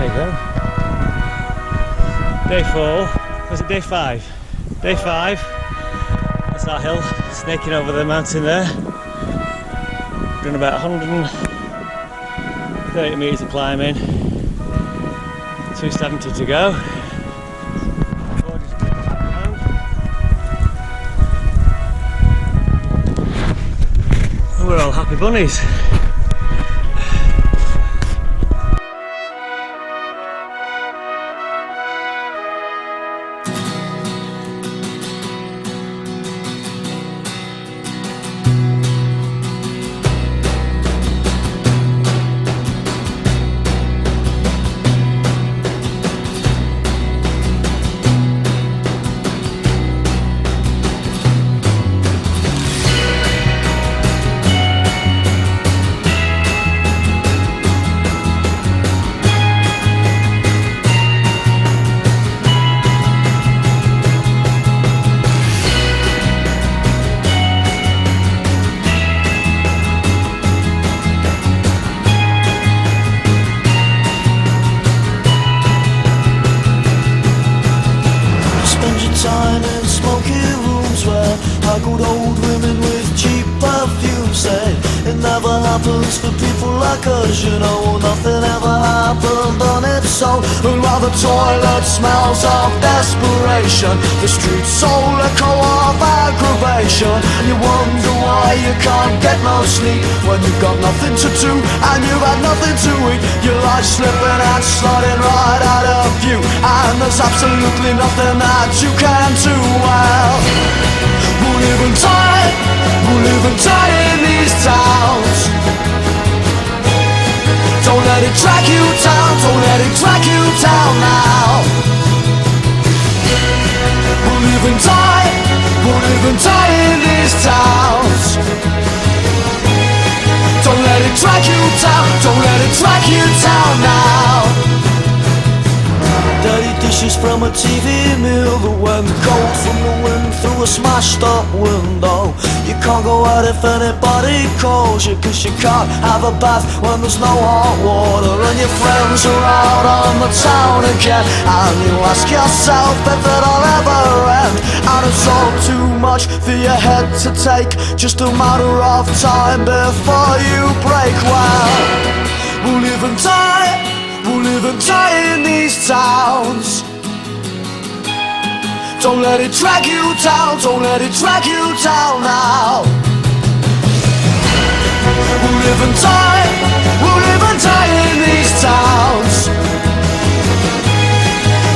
you go. Day 4, was it day 5? Day 5, that's that hill, snaking over the mountain there. Doing about 130 metres of climbing, 270 to go. And we're all happy bunnies. Time in smoky rooms where haggled old women with cheap perfume say it never happens for people like us, you know. Nothing ever happened on its own. And while the toilet smells of desperation, the streets all echo of aggravation. You wonder why you can't get no sleep when you've got nothing to do and you've had nothing to eat. Your life's slipping and sliding right out of view, and there's absolutely nothing that you can do. Well, we'll live and die in these towns. Don't let it drag you down, don't let it drag you down now. We'll live and die in these towns. Don't let it drag you down, don't let it drag you down now. Dirty dishes from a TV meal that went cold from the wind through a smashed up window. You can't go out if anybody calls you, cause you can't have a bath when there's no hot water. And your friends are out on the town again, and you ask yourself if it'll ever end. And it's all too much for your head to take, just a matter of time before you break. Well, we'll live and die in these towns. Don't let it drag you down, don't let it drag you down now. We'll live and die in these towns.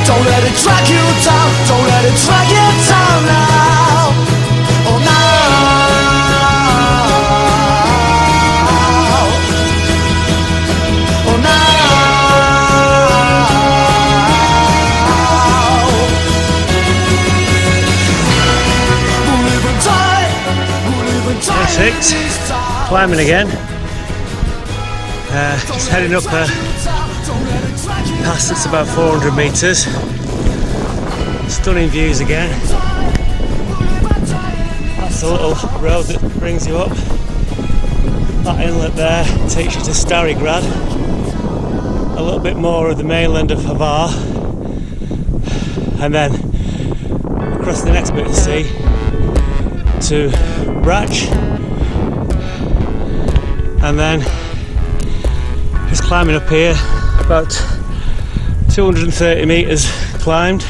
Don't let it drag you down, don't let it drag you down now. Oh now. Oh now. Day 6, climbing again. Just heading up a pass that's about 400 metres. Stunning views again. That's the little road that brings you up. That inlet there takes you to Stari Grad. A little bit more of the mainland of Hvar. And then across the next bit of sea to Croatia, and then just climbing up here, about 230 metres climbed.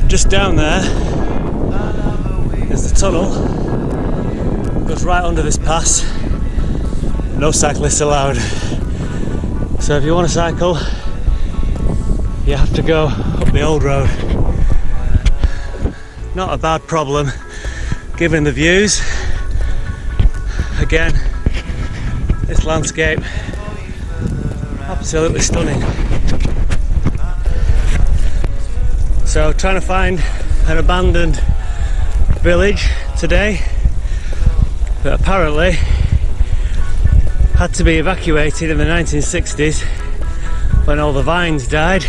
Just down there is the tunnel, goes right under this pass. No cyclists allowed, so if you want to cycle you have to go up the old road. Not a bad problem given the views. Again, this landscape, absolutely stunning. So trying to find an abandoned village today that apparently had to be evacuated in the 1960s when all the vines died,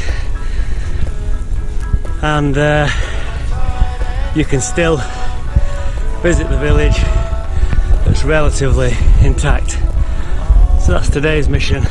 and you can still visit the village that's relatively intact. So that's today's mission.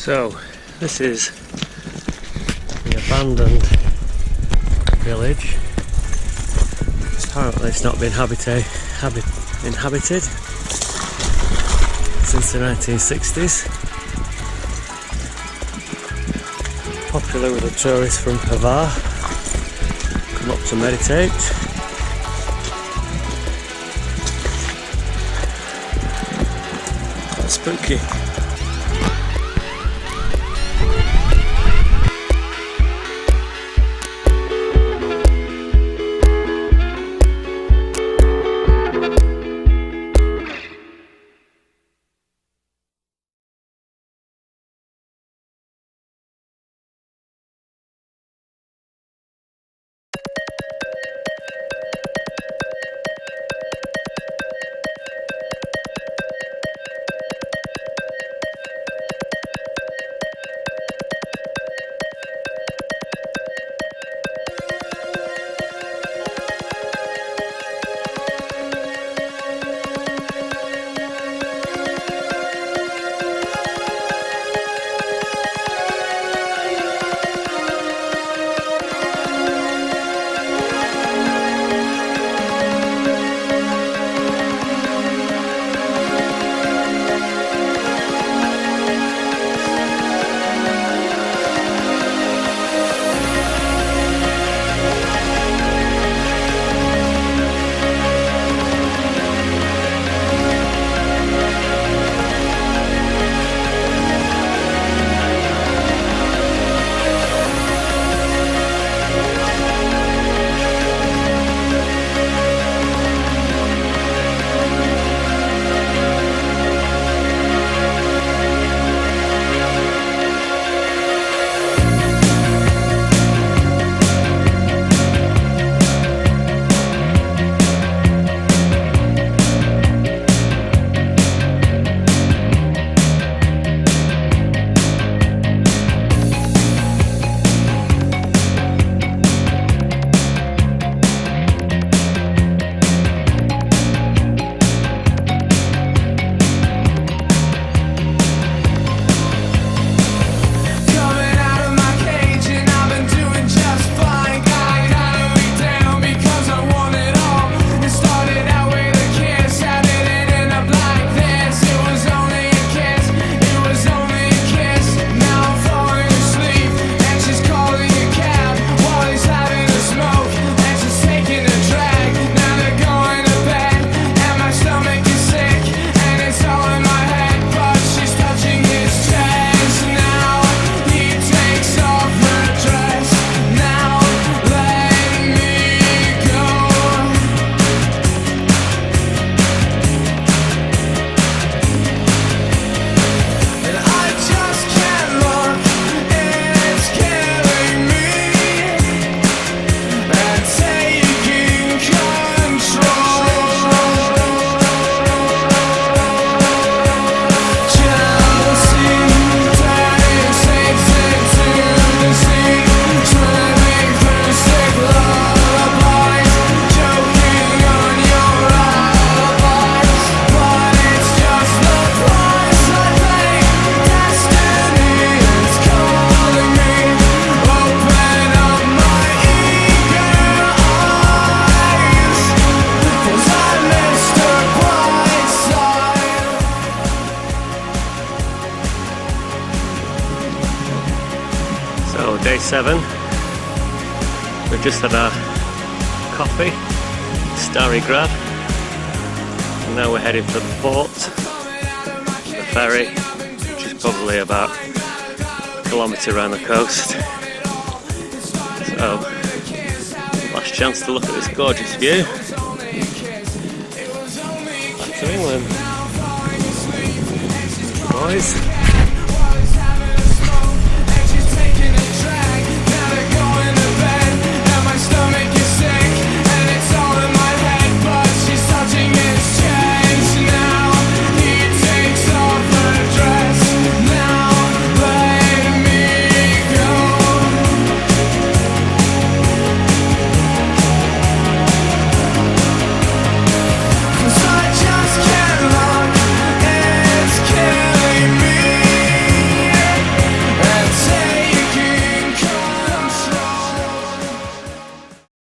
So this is the abandoned village. Apparently it's not been inhabited since the 1960s. Popular with the tourists from Hvar, come up to meditate. That's spooky. Day 7. We've just had our coffee, Stari Grad, and now we're heading for the port, the ferry, which is probably about a kilometre around the coast. So, last chance to look at this gorgeous view. Back to England, boys.